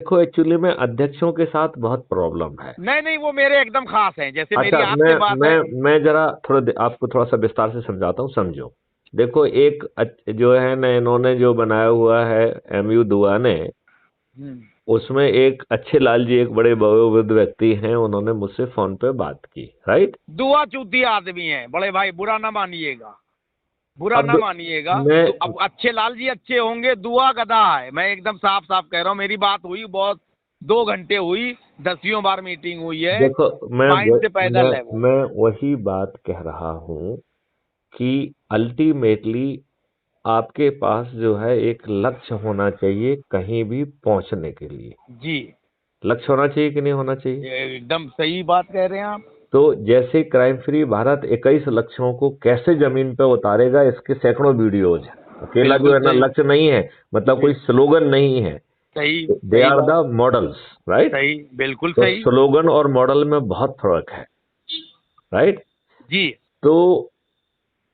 देखो एक्चुअली में अध्यक्षों के साथ बहुत प्रॉब्लम है। नहीं नहीं, वो मेरे एकदम खास हैं, जैसे मेरी अच्छा, आपसे बात है। मैं जरा आपको थोड़ा सा विस्तार से समझाता हूँ, समझो। देखो, एक जो है ना, इन्होंने जो बनाया हुआ है एमयू दुआ ने, हम्म, उसमें एक अच्छे लाल जी, एक बड़े वयोवृद्ध व्यक्ति हैं, उन्होंने मुझसे फोन पे बात की, राइट। दुआ चूती आदमी है बड़े भाई, बुरा ना मानिएगा, बुरा ना अब मानिएगा। मैं अब अच्छे लाल जी अच्छे होंगे, दुआ गधा है, मैं एकदम साफ साफ कह रहा हूँ। मेरी बात हुई बहुत, 2 घंटे हुई, 10वीं बार मीटिंग हुई है। देखो, माइंड से पैदल है वो। मैं वही बात कह रहा हूँ कि अल्टीमेटली आपके पास जो है एक लक्ष्य होना चाहिए कहीं भी पहुंचने के लिए। जी, लक्ष्य होना चाहिए कि नहीं होना चाहिए? ये एकदम सही बात कह रहे हैं आप। तो जैसे क्राइम फ्री भारत 21 लक्ष्यों को कैसे जमीन पे उतारेगा, इसके सैकड़ों वीडियोज हैं। अकेला जो बिल्कुल है ना सही। लक्ष्य नहीं है, मतलब कोई जी, स्लोगन नहीं है। सही दे सही आर बात। The models, right. सही, बिल्कुल तो सही। स्लोगन और मॉडल में बहुत फर्क है, राइट। जी। तो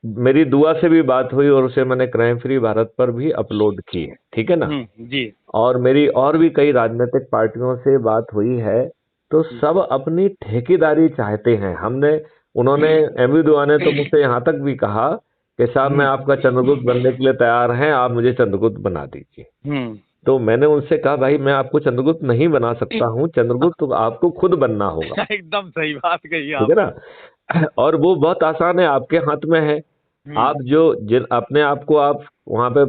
मेरी दुआ से भी बात हुई और उसे मैंने क्राइम फ्री भारत पर भी अपलोड की है, ठीक है ना। जी। और मेरी और भी कई राजनीतिक पार्टियों से बात हुई है, तो सब अपनी ठेकेदारी चाहते हैं। उन्होंने एमवी दुआ ने तो मुझसे यहाँ तक भी कहा कि साहब, मैं आपका चंद्रगुप्त बनने के लिए तैयार हैं, आप मुझे चंद्रगुप्त बना दीजिए। हम्म। तो मैंने उनसे कहा, भाई मैं आपको चंद्रगुप्त नहीं बना सकता हूँ, चंद्रगुप्त तो आपको खुद बनना होगा, एकदम सही बात कही ठीक है आपने। ना। और वो बहुत आसान है, आपके हाथ में है। आप जो जिन अपने आप को आप वहाँ पे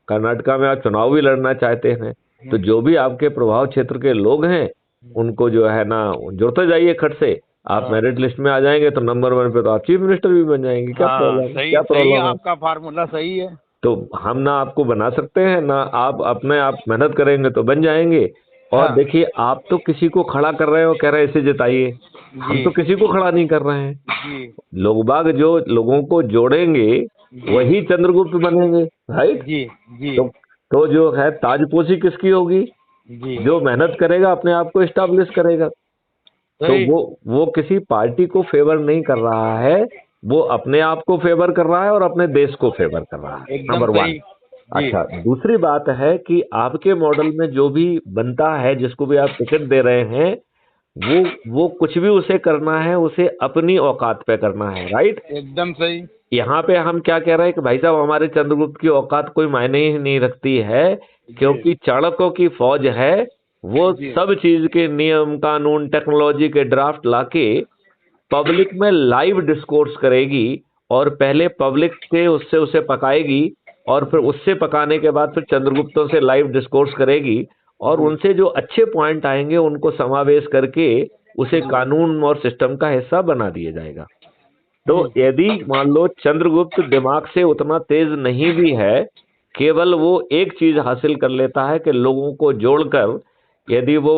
कर्नाटका में आप चुनाव भी लड़ना चाहते हैं, तो जो भी आपके प्रभाव क्षेत्र के लोग हैं उनको जो है ना जुड़ते जाइए खट से। आप हाँ मेरिट लिस्ट में आ जाएंगे तो नंबर 1 पे तो आप चीफ मिनिस्टर भी बन जाएंगे। क्या हाँ, प्रॉब्लम है, सही क्या सही, प्रॉब्लम है? आपका फार्मूला सही है। तो हम ना आपको बना सकते हैं ना, आप अपने आप मेहनत करेंगे तो बन जाएंगे। और हाँ। देखिए, आप तो किसी को खड़ा कर रहे हो, कह रहे हैं इसे जिताइए। हम जी तो किसी को खड़ा नहीं कर रहे हैं। जी लोग बाग जो लोगों को जोड़ेंगे जी वही चंद्रगुप्त बनेंगे, राइट। जी जी तो जो है ताजपोशी किसकी होगी? जी। जो मेहनत करेगा, अपने आप को एस्टैब्लिश करेगा। तो सही, वो किसी पार्टी को फेवर नहीं कर रहा है, वो अपने आप को फेवर कर रहा है और अपने देश को फेवर कर रहा है, एकदम नंबर 1। सही। जी अच्छा, दूसरी बात है कि आपके मॉडल में जो भी बनता है, जिसको भी आप टिकट दे रहे हैं, वो कुछ भी उसे करना है, उसे अपनी औकात पे करना है, राइट। एकदम सही। यहाँ पे हम क्या कह रहे हैं कि भाई साहब, हमारे चंद्रगुप्त की औकात कोई मायने ही नहीं रखती है, जी क्योंकि चाणक्यों की फौज है। वो जी सब चीज के नियम कानून टेक्नोलॉजी के ड्राफ्ट लाके पब्लिक में लाइव डिस्कोर्स करेगी, और पहले पब्लिक के उससे उसे पकाएगी, और फिर उससे पकाने के बाद फिर चंद्रगुप्तों से लाइव डिस्कोर्स करेगी, और जी उनसे जो अच्छे पॉइंट आएंगे उनको समावेश करके उसे कानून और सिस्टम का हिस्सा बना दिया जाएगा। तो यदि मान लो चंद्रगुप्त दिमाग से उतना तेज नहीं भी है, केवल वो एक चीज हासिल कर लेता है कि लोगों को जोड़कर, यदि वो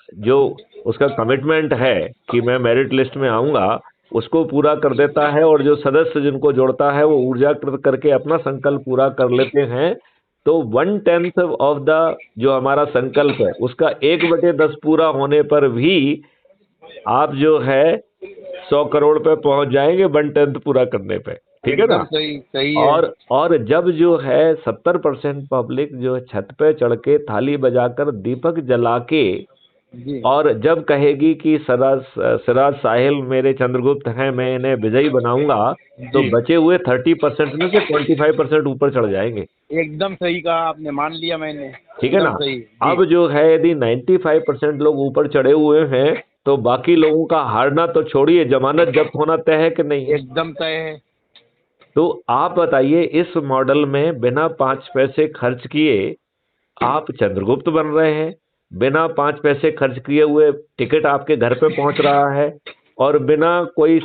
जो उसका कमिटमेंट है कि मैं मेरिट लिस्ट में आऊंगा, उसको पूरा कर देता है, और जो सदस्य जिनको जोड़ता है वो ऊर्जाकृत करके अपना संकल्प पूरा कर लेते हैं, तो 1/10 ऑफ द जो हमारा संकल्प है उसका 1/10 पूरा होने पर भी आप जो है 100 करोड़ पे पहुंच जाएंगे, 1/10 पूरा करने पे, ठीक है एकदम ना। सही सही है। और जब जो है 70% पब्लिक जो छत पे चढ़ के थाली बजाकर दीपक जला के, जी और जब कहेगी कि सिराज साहिल मेरे चंद्रगुप्त हैं, मैं इन्हें विजयी बनाऊंगा, तो जी, बचे हुए 30% में से 25% ऊपर चढ़ जाएंगे, एकदम सही कहा आपने, मान लिया मैंने। ठीक है ना। एकदम सही। जी, अब जो है यदि 95% लोग ऊपर चढ़े हुए हैं, तो बाकी लोगों का हारना तो छोड़िए, जमानत जब्त होना तय है कि नहीं है? एकदम तय है। तो आप बताइए, इस मॉडल में बिना 5 पैसे खर्च किए आप चंद्रगुप्त बन रहे हैं, बिना 5 पैसे खर्च किए हुए टिकट आपके घर पे पहुंच रहा है, और बिना कोई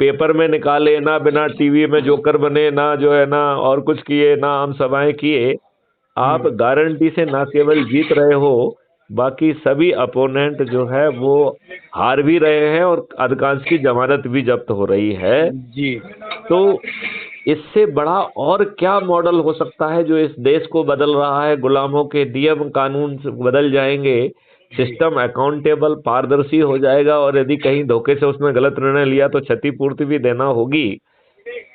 पेपर में निकाले, ना बिना टीवी में जोकर बने, ना जो है ना और कुछ किए, ना आम सभाएं किए, आप गारंटी से ना केवल जीत रहे हो, बाकी सभी अपोनेंट जो है वो हार भी रहे हैं, और अधिकांश की जमानत भी जब्त हो रही है। जी तो इससे बड़ा और क्या मॉडल हो सकता है जो इस देश को बदल रहा है? गुलामों के नियम कानून से बदल जाएंगे, जी सिस्टम अकाउंटेबल पारदर्शी हो जाएगा, और यदि कहीं धोखे से उसने गलत निर्णय लिया तो क्षतिपूर्ति भी देना होगी।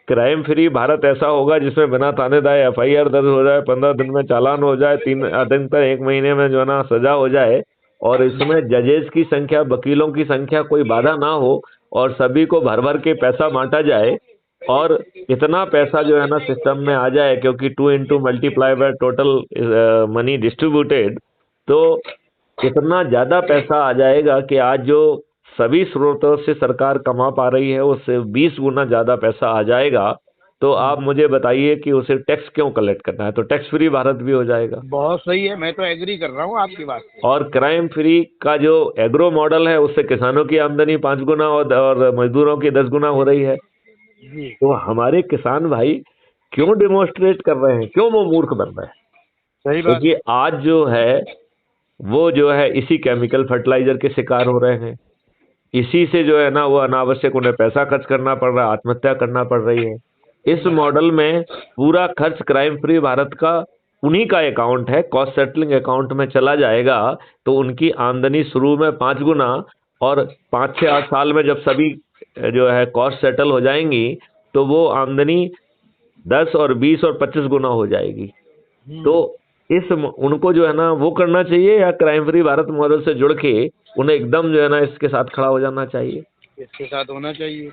क्राइम फ्री भारत ऐसा होगा जिसमें बिना थानेदार FIR दर्ज हो जाए, 15 दिन में चालान हो जाए, 3 अधिकतर 1 महीने में जो है ना सजा हो जाए, और इसमें जजेस की संख्या, वकीलों की संख्या कोई बाधा ना हो, और सभी को भर भर के पैसा बांटा जाए, और इतना पैसा जो है ना सिस्टम में आ जाए, क्योंकि 2 into multiply by total money distributed, तो इतना ज्यादा पैसा आ जाएगा कि आज जो सभी स्रोतों से सरकार कमा पा रही है उससे 20 गुना ज्यादा पैसा आ जाएगा। तो आप मुझे बताइए कि उसे टैक्स क्यों कलेक्ट करना है, तो टैक्स फ्री भारत भी हो जाएगा। बहुत सही है, मैं तो एग्री कर रहा हूँ आपकी बात से। और क्राइम फ्री का जो एग्रो मॉडल है उससे किसानों की आमदनी 5 गुना और मजदूरों की 10 गुना हो रही है। जी तो हमारे किसान भाई क्यों डिमोन्स्ट्रेट कर रहे हैं, क्यों वो मूर्ख बन रहे हैं? सही बात। क्योंकि आज जो है वो जो है इसी केमिकल फर्टिलाइजर के शिकार हो रहे हैं, इसी से जो है ना वो अनावश्यक उन्हें पैसा खर्च करना पड़ रहा है, आत्महत्या करना पड़ रही है। इस मॉडल में पूरा खर्च क्राइम फ्री भारत का उन्हीं का अकाउंट है, कॉस्ट सेटलिंग अकाउंट में चला जाएगा, तो उनकी आमदनी शुरू में 5 गुना, और 5 से 8 साल में जब सभी जो है कॉस्ट सेटल हो जाएंगी तो वो आमदनी 10 और 20 और 25 गुना हो जाएगी। तो उनको जो है ना वो करना चाहिए, या क्राइम फ्री भारत मॉडल से जुड़ के उन्हें एकदम जो है ना इसके साथ खड़ा हो जाना चाहिए। इसके साथ होना चाहिए।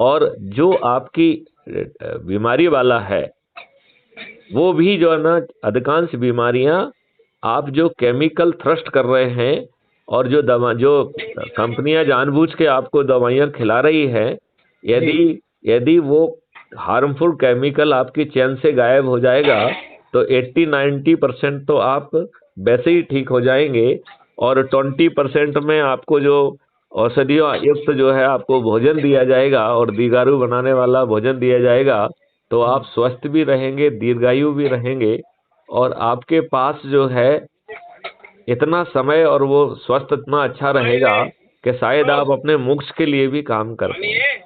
और जो आपकी बीमारी वाला है वो भी जो है ना, अधिकांश बीमारियां आप जो केमिकल थ्रस्ट कर रहे हैं, और जो कंपनियां जानबूझ के आपको दवाइयां खिला रही है, यदि वो हार्मफुल केमिकल आपकी चैन से गायब हो जाएगा तो 80-90% तो आप वैसे ही ठीक हो जाएंगे, और 20% में आपको जो औषधियों युक्त जो है आपको भोजन दिया जाएगा, और दीर्घायु बनाने वाला भोजन दिया जाएगा, तो आप स्वस्थ भी रहेंगे, दीर्घायु भी रहेंगे, और आपके पास जो है इतना समय और वो स्वस्थ इतना अच्छा रहेगा कि शायद आप अपने मोक्ष के लिए भी काम कर पाएं।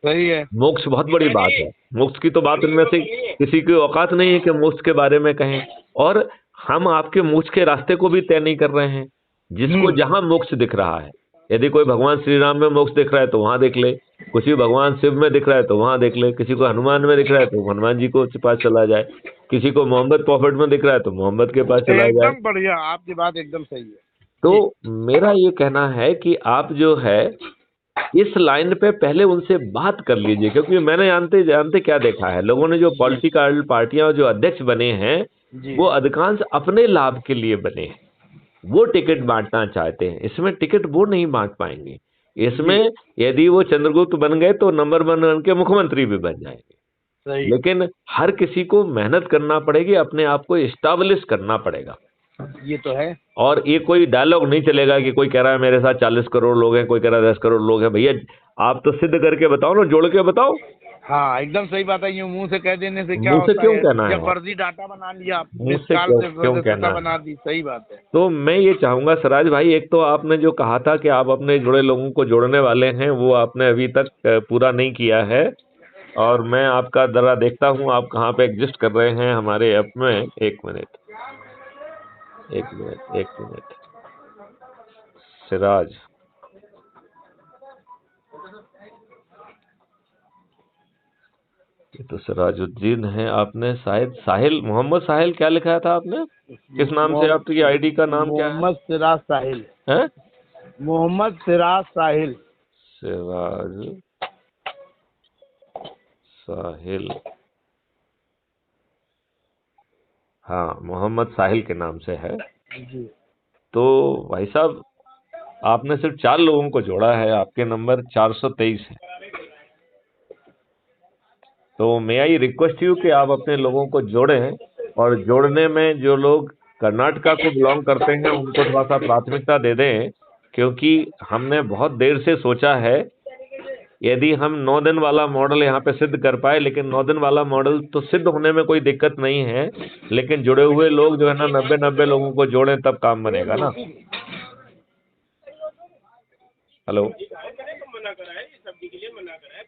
सही है। मोक्ष बहुत बड़ी बात है, मोक्ष की तो बात इनमें से किसी की औकात नहीं है कि मोक्ष के बारे में कहें, और हम आपके मोक्ष के रास्ते को भी तय नहीं कर रहे हैं। जिसको जहां मोक्ष दिख रहा है, यदि कोई भगवान श्री राम में मोक्ष दिख रहा है तो वहां देख ले, किसी भगवान शिव में दिख रहा है तो वहां देख ले, किसी को हनुमान में दिख रहा है तो हनुमान जी को पास चला जाए, किसी को मोहम्मद प्रॉफिट में दिख रहा है तो मोहम्मद के पास चला जाए। एकदम बढ़िया, आपकी बात एकदम सही है। तो मेरा ये कहना है कि आप जो है इस लाइन पे पहले उनसे बात कर लीजिए, क्योंकि मैंने जानते क्या देखा है, लोगों ने जो पॉलिटिकल पार्टियां जो अध्यक्ष बने हैं वो अधिकांश अपने लाभ के लिए बने हैं, वो टिकट बांटना चाहते हैं। इसमें टिकट वो नहीं बांट पाएंगे। इसमें यदि वो चंद्रगुप्त बन गए तो नंबर 1 बन के मुख्यमंत्री भी बन जाएंगे, लेकिन हर किसी को मेहनत करना पड़ेगी, अपने आप को इस्टेब्लिश करना पड़ेगा। ये तो है। और ये कोई डायलॉग नहीं चलेगा कि कोई कह रहा है मेरे साथ 40 करोड़ लोग हैं, कोई कह रहा है 10 करोड़ लोग हैं। भैया आप तो सिद्ध करके बताओ ना, जोड़ के बताओ। हाँ एकदम सही बात है। यूं मुंह से कह देने से क्या मुंह से होता क्यों है? कहना है? जब फर्जी डाटा बना लिया, मुंह से क्यों कहना बना दी। सही बात है। तो मैं ये चाहूंगा सिराज भाई, एक तो आपने जो कहा था कि आप अपने जुड़े लोगों को जोड़ने वाले हैं, वो आपने अभी तक पूरा नहीं किया है, और मैं आपका जरा देखता हूँ आप कहाँ पे एग्जिस्ट कर रहे हैं हमारे ऐप में। एक मिनट सिराज, ये तो सिराजुद्दीन है। आपने शायद साहिल, मोहम्मद साहिल क्या लिखा था आपने? किस नाम से आपकी आईडी का नाम क्या है? मोहम्मद सिराज साहिल है। मोहम्मद सिराज साहिल। सिराज साहिल, हाँ मोहम्मद साहिल के नाम से है जी। तो भाई साहब आपने सिर्फ 4 लोगों को जोड़ा है, आपके नंबर 423 है। तो मैं आई रिक्वेस्ट यू कि आप अपने लोगों को जोड़ें, और जोड़ने में जो लोग कर्नाटका को बिलोंग करते हैं उनको थोड़ा सा प्राथमिकता दे दें, क्योंकि हमने बहुत देर से सोचा है यदि हम 9 दिन वाला मॉडल यहाँ पे सिद्ध कर पाए, लेकिन 9 दिन वाला मॉडल तो सिद्ध होने में कोई दिक्कत नहीं है, लेकिन जुड़े हुए लोग जो है ना 90 लोगों को जोड़ें तब काम बनेगा ना। हेलो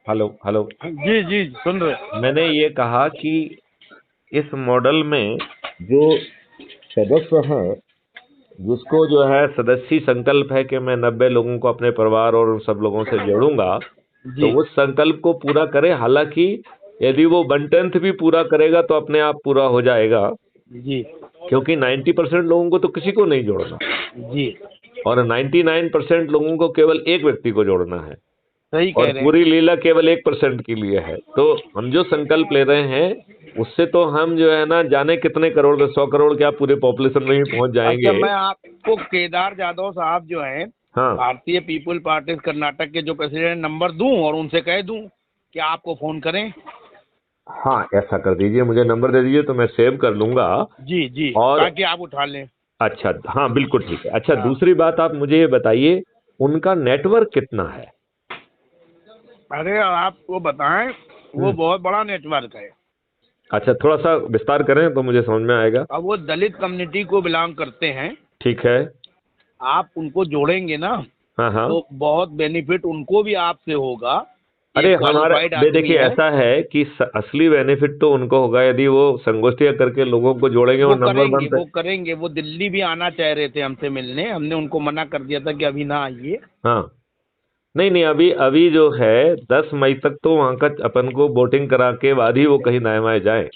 हेलो हेलो जी जी सुन रहे। मैंने ये कहा कि इस मॉडल में जो सदस्य हैं, जिसको जो है सदस्य संकल्प है कि मैं 90 लोगों को अपने परिवार और उन सब लोगों से जोड़ूंगा, जी तो उस संकल्प को पूरा करे। हालांकि यदि वो 1/10 भी पूरा करेगा तो अपने आप पूरा हो जाएगा, जी क्योंकि 90% लोगों को तो किसी को नहीं जोड़ना, जी और 99% लोगों को केवल एक व्यक्ति को जोड़ना है, सही और कह रहे हैं। पूरी लीला केवल 1% के लिए है। तो हम जो संकल्प ले रहे हैं उससे तो हम जो है ना, जाने कितने करोड़, 100 करोड़ क्या पूरे पॉपुलेशन में ही पहुंच अच्छा, जाएंगे। मैं आपको केदार जाधव साहब जो हैं, हाँ भारतीय पीपुल पार्टी कर्नाटक के जो प्रेसिडेंट, नंबर दूं और उनसे कह दूं कि आपको फोन करें? हाँ, ऐसा कर दीजिए, मुझे नंबर दे दीजिए तो मैं सेव कर लूंगा। जी जी, और ताकि आप उठा लें। अच्छा, हाँ बिल्कुल ठीक है। अच्छा, हाँ। दूसरी बात आप मुझे ये बताइए, उनका नेटवर्क कितना है? अरे आपको बताएं, वो बहुत बड़ा नेटवर्क है। अच्छा, थोड़ा सा विस्तार करें तो मुझे समझ में आएगा। अब वो दलित कम्युनिटी को बिलोंग करते हैं। ठीक है। आप उनको जोड़ेंगे ना, हाँ हाँ। तो बहुत बेनिफिट उनको भी आपसे होगा। अरे एक हमारा क्वालिफाइड आदमी देखिए, है। ऐसा है कि असली बेनिफिट तो उनको होगा यदि वो संगोष्ठियां करके लोगों को जोड़ेंगे और नंबर वन पे। वो करेंगे। वो दिल्ली भी आना चाह रहे थे हमसे मिलने, हमने उनको मना कर दिया था कि अभी ना आइए। हाँ, नहीं नहीं, अभी अभी जो है 10 मई तक तो वहाँ का अपन को वोटिंग करा के बाद ही वो कहीं नए माए जाए।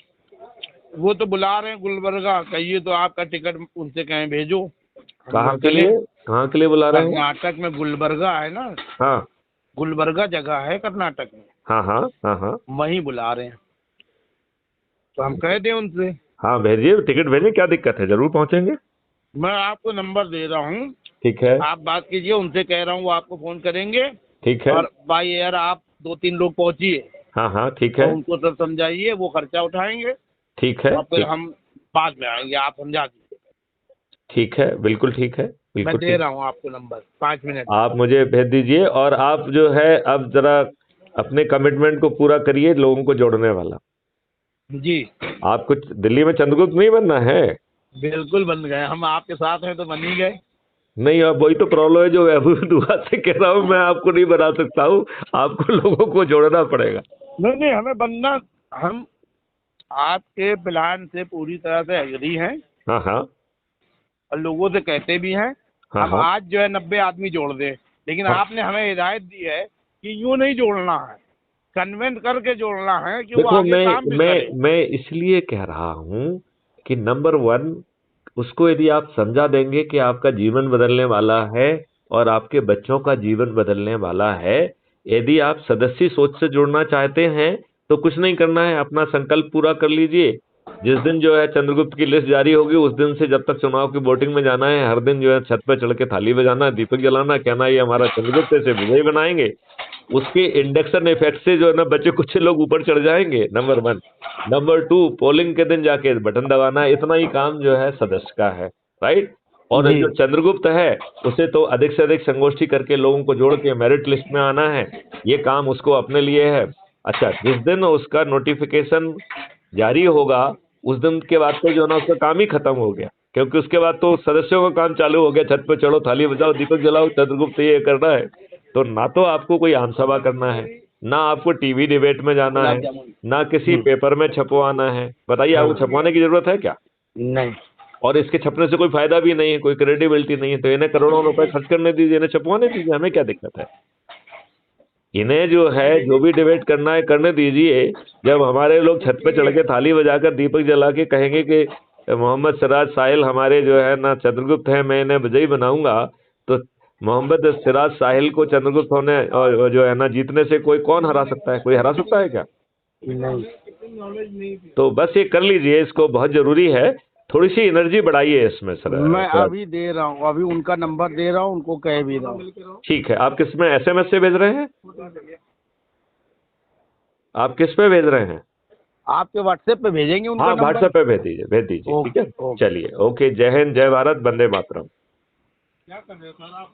वो तो बुला रहे हैं गुलबर्गा, कहिए तो आपका टिकट उनसे कहें भेजो। हम कहाँ लोग के चले। लिए, कहाँ के लिए बुला रहे हैं? कर्नाटक में गुलबर्गा है ना, हाँ गुलबर्गा जगह है कर्नाटक में, हाँ हाँ हाँ हाँ वहीं बुला रहे हैं। तो हम कह दें उनसे। हाँ, भेजिए, टिकट भेजिए, क्या दिक्कत है, जरूर पहुँचेंगे। मैं आपको नंबर दे रहा हूँ, ठीक है। आप बात कीजिए उनसे, कह रहा हूँ वो आपको फोन करेंगे। ठीक है। और बाई एयर आप 2-3 लोग पहुंचिए हाँ हाँ, ठीक और है। उनको सब समझाइए, वो खर्चा उठाएंगे ठीक है। और फिर ठीक, हम बाद में आएंगे, आप समझा दीजिए। ठीक है, बिल्कुल ठीक है, मैं बिल्कुल दे ठीक। रहा हूँ आपको नंबर, 5 मिनट। आप मुझे भेज दीजिए, और आप जो है अब जरा अपने कमिटमेंट को पूरा करिए लोगों को जोड़ने वाला। जी आप कुछ दिल्ली में चंद्रगुप्त नहीं बनना है। बिल्कुल बन गए, हम आपके साथ हैं तो बन ही गए। नहीं, अब वही तो प्रॉब्लम है जो अभी दुआ से कह रहा हूँ, मैं आपको नहीं बना सकता हूँ, आपको लोगों को जोड़ना पड़ेगा। नहीं नहीं, हमें बनना, हम आपके प्लान से पूरी तरह से एग्री हैं हाँ हाँ और लोगों से कहते भी हैं। हाँ हम हाँ। आज जो है 90 आदमी जोड़ दें, लेकिन हाँ। आपने हमें हिदायत दी है कि यूँ नहीं जोड़ना है, कन्वेंस करके जोड़ना है कि वो देखो, आगे काम भी करे। मैं इसलिए कह रहा हूँ कि नंबर 1, उसको यदि आप समझा देंगे कि आपका जीवन बदलने वाला है और आपके बच्चों का जीवन बदलने वाला है। यदि आप सदस्य सोच से जुड़ना चाहते हैं तो कुछ नहीं करना है, अपना संकल्प पूरा कर लीजिए। जिस दिन जो है चंद्रगुप्त की लिस्ट जारी होगी, उस दिन से जब तक चुनाव की वोटिंग में जाना है, हर दिन जो है छत पे चढ़ के थाली बजाना, दीपक जलाना, कहना ये हमारा चंद्रगुप्त से विजयी बनाएंगे। उसके इंडक्शन इफेक्ट से जो है ना, बच्चे कुछ लोग ऊपर चढ़ जाएंगे, नंबर 1। नंबर 2, पोलिंग के दिन जाके बटन दबाना है। इतना ही काम जो है सदस्य का है, राइट। और जी जो चंद्रगुप्त है उसे तो अधिक से अधिक संगोष्ठी करके लोगों को जोड़ के मेरिट लिस्ट में आना है, ये काम उसको अपने लिए है। अच्छा, जिस दिन उसका नोटिफिकेशन जारी होगा उस दिन के बाद तो जो है ना उसका काम ही खत्म हो गया, क्योंकि उसके बाद तो सदस्यों का काम चालू हो गया, छत पे चढ़ो, थाली बजाओ, दीपक जलाओ, चंद्रगुप्त ये करना है। तो ना तो आपको कोई आम सभा करना है, ना आपको टीवी डिबेट में जाना है, ना किसी पेपर में छपवाना है। बताइए, आपको छपवाने की जरूरत है क्या? नहीं। और इसके छपने से कोई फायदा भी नहीं है, कोई क्रेडिबिलिटी नहीं है। तो इन्हें करोड़ों रुपए खर्च करने दीजिए, इन्हें छपवाने दीजिए, हमें क्या दिक्कत है। इन्हें जो है जो भी डिबेट करना है करने दीजिए। जब हमारे लोग छत पे चढ़ के थाली बजाकर दीपक जला के कहेंगे कि मोहम्मद सिराज साहिल हमारे जो है ना चंद्रगुप्त है, मैं इन्हें विजयी बनाऊंगा, तो मोहम्मद सिराज साहिल को चंद्रगुप्त होने और जो है ना जीतने से कोई कौन हरा सकता है? कोई हरा सकता है क्या? नहीं। तो बस ये कर लीजिए, इसको बहुत जरूरी है। थोड़ी सी एनर्जी बढ़ाइए इसमें सर। मैं अभी दे रहा हूँ, अभी उनका नंबर दे रहा हूँ, उनको कह भी रहा हूँ। ठीक है। आप किस में SMS से भेज रहे हैं? आप किस पे भेज रहे हैं? आपके व्हाट्सएप पे भेजेंगे उनका हाँ, नंबर? व्हाट्सएप पे भेज दीजिए, भेज दीजिए। ठीक है, ओके। चलिए, ओके। जय हिंद, जय भारत, वंदे मातरम। क्या कर रहे हो सर आप?